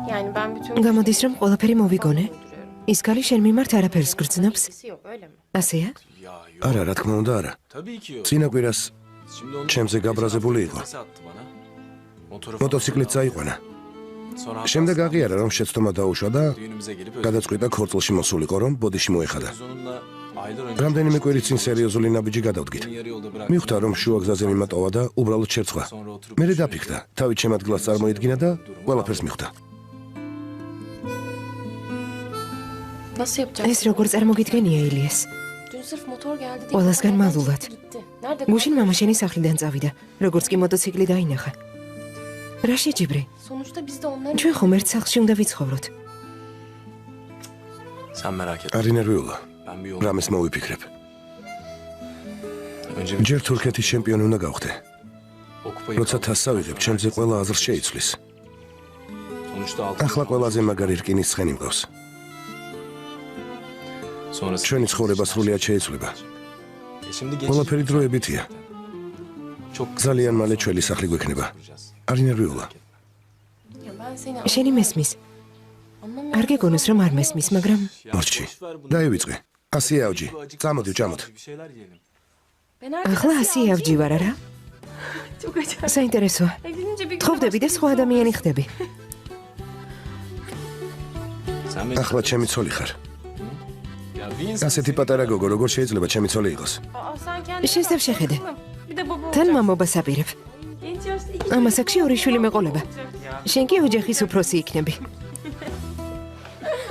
Yani ben bütün გამოდის რომ ყველაფერი მოვიგონე? ის გალი შენ მიმართ არაფერს გრძნობს? yok öyle mi? ასეა? არა, რა თქმა უნდა, არა. წინა კვირას ჩემზე გაბრაზებული იყო. მოტოციკლით წაიყვანა. შემდეგ აღიარა რომ შეცდომა დაუშვა და გადაწყვიტა ქორწილში მოსულიყო რომ ბოდიში მოეხადა. რამდენიმე კვირის წინ სერიოზული ნაბიჯი გადავდგით. მივხვდა რომ შუა გზაზე მიმატოვა და უბრალოდ შერწყვა. მერე დაფიქრდა, თავით შემადგენლად წარმოიდგინა და ყველაფერს მიხვდა. Nasıl yapacağız? ეს როგორ წარმოგიდგენია ილიას? Dün sırf motor geldi diye. ყველასგან მადლობთ. Gitti. Nerede? გუშინ მამა შენი სახლიდან წავიდა, როგორც კი მოტოციკლი დაინახა. რა შეჯიბრი? Sonuçta biz de onların ჩვენ ხომ ერთ სახლში უნდა ვიცხოვროთ. Sen merak etme. არ ინერვიულა. Ben bir yol. რამეს მოვიფიქრებ. Önce ჯერ თურქეთის ჩემპიონი უნდა გავხდე. o kupayı როცა თასს ავიღებ, ჩემზე ყველა აზრს შეიცვლის. Sonuçta altın. ახლა ყველაზე მაგარი რკინის ცხენი მყავს. Sonrası. ჩვენი ცხოვრება სრულიად შეიცვლება. Şimdi ყველაფერი დროებითია. Çok ძალიან მალე ჩვენი სახლი გვექნება. არ ინერვიულა. Ya ben seni შენი მესმის. anlamıyorum. არ გეგონოს რომ არ მესმის, მაგრამ მორჩი. დაივიწყე. 100 ავჯი. წამოდი, ჭამოთ. bir şeyler yiyelim. Ben her ახლა 100 ავჯი ვარ არა? Çok acayip. საინტერესოა. Evlenince bir gün თხოვდები და სხვა ადამიანი ხდები. Sen beni. ახლა ჩემი ცოლი ხარ. Ya bir insan. ასეთი პატარა გოგო როგორ შეიძლება ჩემი ცოლი იყოს? Aa, sen kendin შენს და შეხედე. bir de baba თან olacaksın. მამობას აპირებ. Genç yaşta iki ამას აქში ორი შვილი მეყოლება. olacak ya. შენ კი ოჯახის უფროსი იქნები.